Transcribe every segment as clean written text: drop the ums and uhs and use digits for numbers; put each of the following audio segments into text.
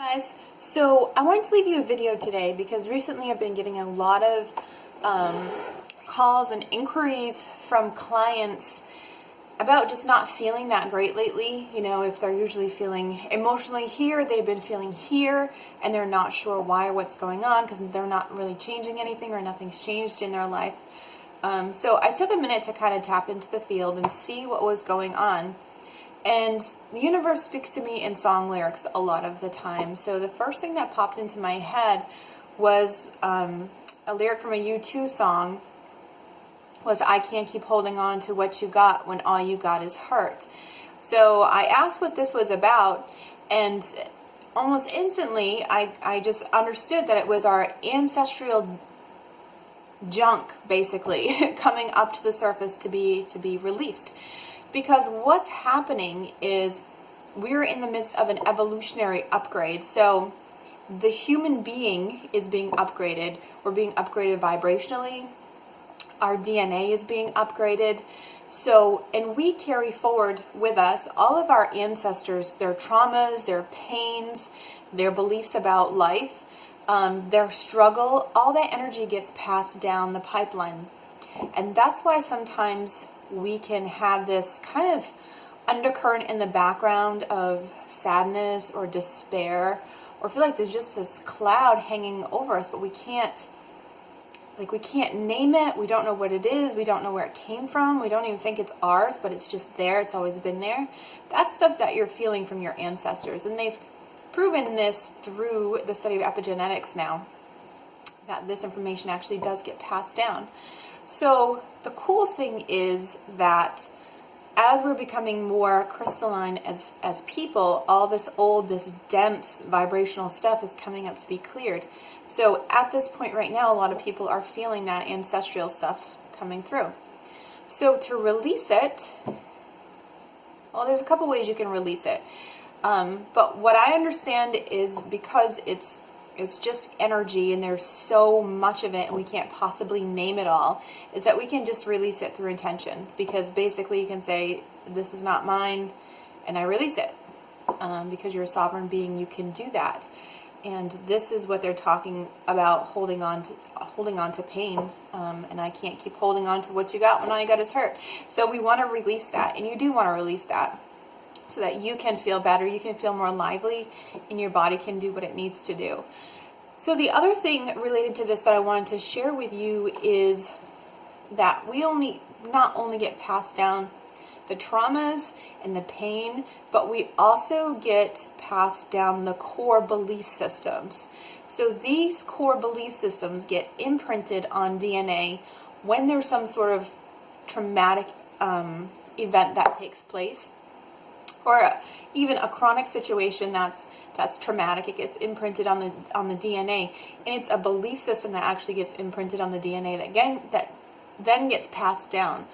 Guys, so I wanted to leave you a video today because recently I've been getting a lot of calls and inquiries from clients about just not feeling that great lately. You know, if they're usually feeling emotionally here, they've been feeling here, and they're not sure why or what's going on because they're not really changing anything or nothing's changed in their life. So I took a minute to kind of tap into the field and see what was going on. And the universe speaks to me in song lyrics a lot of the time. So the first thing that popped into my head was a lyric from a U2 song was, "I can't keep holding on to what you got when all you got is hurt." So I asked what this was about, and almost instantly I just understood that it was our ancestral junk basically coming up to the surface to be released. Because what's happening is we're in the midst of an evolutionary upgrade. So the human being is being upgraded. We're being upgraded vibrationally. Our DNA is being upgraded. So, and we carry forward with us all of our ancestors, their traumas, their pains, their beliefs about life, their struggle. All that energy gets passed down the pipeline. And that's why sometimes we can have this kind of undercurrent in the background of sadness or despair, or feel like there's just this cloud hanging over us, but we can't name it. We don't know what it is. We don't know where it came from. We don't even think it's ours, but it's just there. It's always been there. That's stuff that you're feeling from your ancestors. And they've proven this through the study of epigenetics now, that this information actually does get passed down. So the cool thing is that as we're becoming more crystalline as people, all this old, this dense vibrational stuff is coming up to be cleared. So at this point right now, a lot of people are feeling that ancestral stuff coming through. So to release it, well, there's a couple ways you can release it. But what I understand is because it's just energy and there's so much of it and we can't possibly name it all, is that we can just release it through intention. Because basically you can say, this is not mine, and I release it. Because you're a sovereign being, you can do that. And this is what they're talking about, holding on to pain. And I can't keep holding on to what you got when all you got is hurt. So we want to release that, and you do want to release that, so that you can feel better, you can feel more lively, and your body can do what it needs to do. So the other thing related to this that I wanted to share with you is that we not only get passed down the traumas and the pain, but we also get passed down the core belief systems. So these core belief systems get imprinted on DNA when there's some sort of traumatic event that takes place, or even a chronic situation that's traumatic. It gets imprinted on the DNA, and it's a belief system that actually gets imprinted on the DNA that then gets passed down.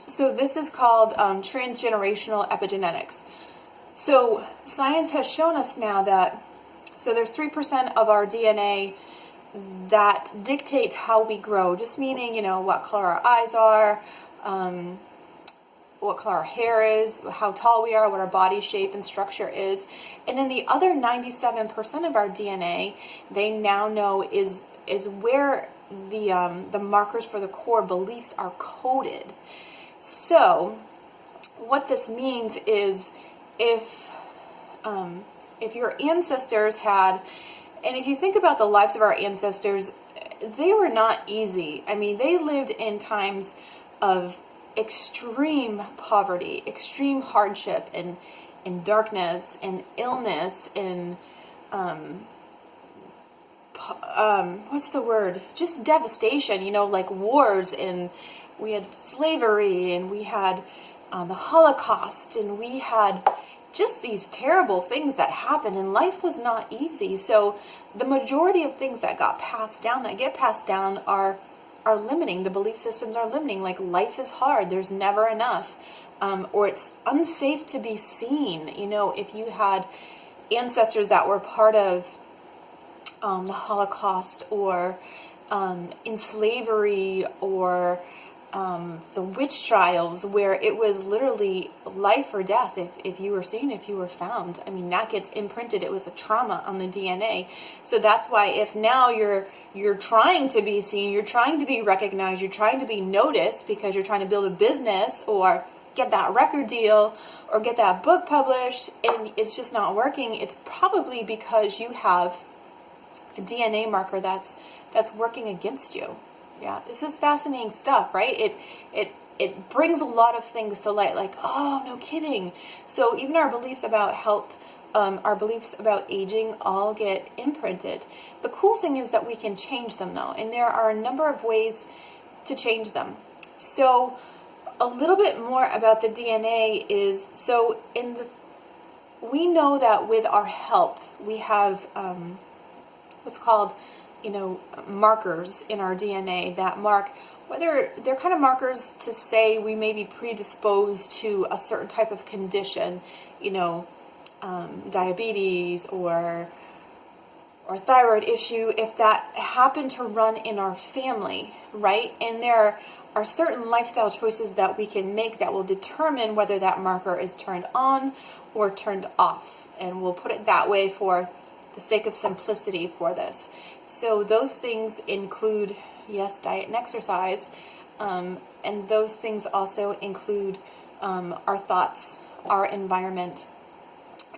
So this is called transgenerational epigenetics. So science has shown us now that there's 3% of our DNA that dictates how we grow, just meaning, what color our eyes are, what color our hair is, how tall we are, what our body shape and structure is. And then the other 97% of our DNA, they now know is where the markers for the core beliefs are coded. So what this means is if your ancestors had, and if you think about the lives of our ancestors, they were not easy. I mean, they lived in times of extreme poverty, extreme hardship, and darkness, and illness, and what's the word? Just devastation, like wars, and we had slavery, and we had the Holocaust, and we had just these terrible things that happened, and life was not easy. So the majority of things that get passed down are limiting. The belief systems are limiting. Like, life is hard, there's never enough, or it's unsafe to be seen. If you had ancestors that were part of the Holocaust, or in slavery, or the witch trials, where it was literally life or death if you were seen, if you were found. I mean, that gets imprinted. It was a trauma on the DNA. So that's why if now you're trying to be seen, you're trying to be recognized, you're trying to be noticed because you're trying to build a business or get that record deal or get that book published, and it's just not working, it's probably because you have a DNA marker that's working against you. Yeah, this is fascinating stuff, right? It brings a lot of things to light, like, oh, no kidding. So even our beliefs about health, our beliefs about aging all get imprinted. The cool thing is that we can change them, though, and there are a number of ways to change them. So a little bit more about the DNA is, so we know that with our health, we have what's called, markers in our DNA that mark, whether they're kind of markers to say we may be predisposed to a certain type of condition, diabetes or thyroid issue, if that happened to run in our family, right? And there are certain lifestyle choices that we can make that will determine whether that marker is turned on or turned off. And we'll put it that way for the sake of simplicity for this. So those things include, yes, diet and exercise, and those things also include our thoughts, our environment.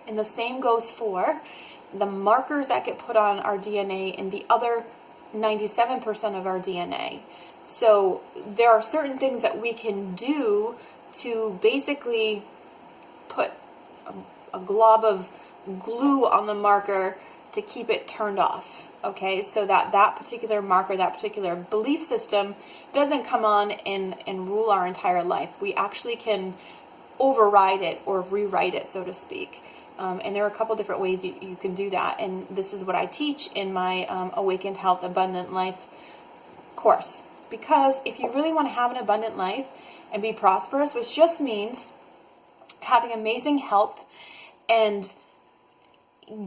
And the same goes for the markers that get put on our DNA and the other 97% of our DNA. So there are certain things that we can do to basically put a glob of glue on the marker to keep it turned off, okay? So that particular marker, that particular belief system doesn't come on and rule our entire life. We actually can override it or rewrite it, so to speak. And there are a couple different ways you can do that. And this is what I teach in my Awakened Health Abundant Life course. Because if you really want to have an abundant life and be prosperous, which just means having amazing health and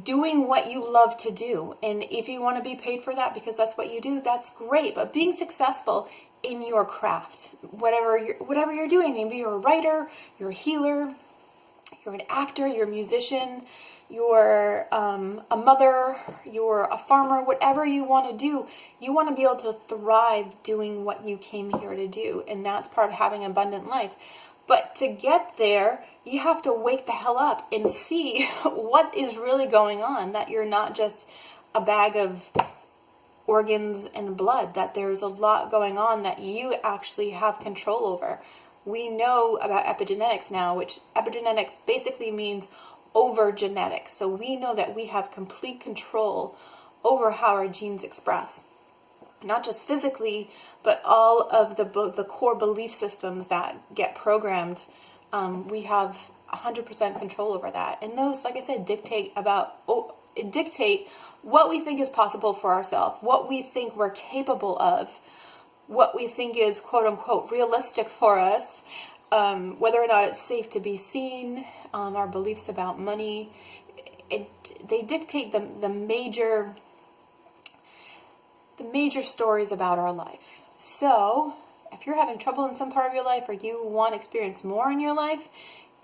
doing what you love to do. And if you want to be paid for that because that's what you do, that's great. But being successful in your craft, whatever you're doing, maybe you're a writer, you're a healer, you're an actor, you're a musician, you're a mother, you're a farmer, whatever you want to do, you want to be able to thrive doing what you came here to do. And that's part of having an abundant life. But to get there, you have to wake the hell up and see what is really going on, that you're not just a bag of organs and blood, that there's a lot going on that you actually have control over. We know about epigenetics now, which epigenetics basically means over genetics. So we know that we have complete control over how our genes express. Not just physically, but all of the core belief systems that get programmed. We have 100% control over that. And those, like I said, dictate what we think is possible for ourselves, what we think we're capable of, what we think is quote unquote realistic for us, whether or not it's safe to be seen, our beliefs about money. They dictate the major stories about our life. So if you're having trouble in some part of your life, or you want to experience more in your life,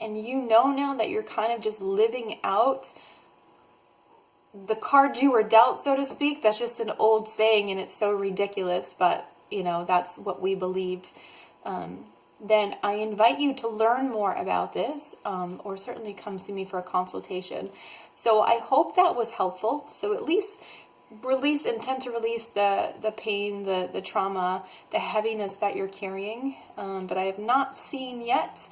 and you know now that you're kind of just living out the cards you were dealt, so to speak, that's just an old saying and it's so ridiculous, but that's what we believed, then I invite you to learn more about this, or certainly come see me for a consultation. So I hope that was helpful. So at least intend to release the pain, the trauma, the heaviness that you're carrying. But I have not seen yet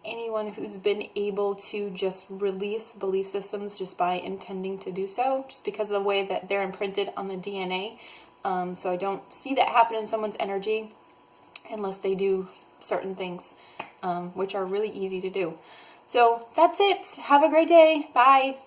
anyone who's been able to just release belief systems just by intending to do so, just because of the way that they're imprinted on the DNA. So I don't see that happen in someone's energy unless they do certain things, which are really easy to do. So that's it. Have a great day. Bye.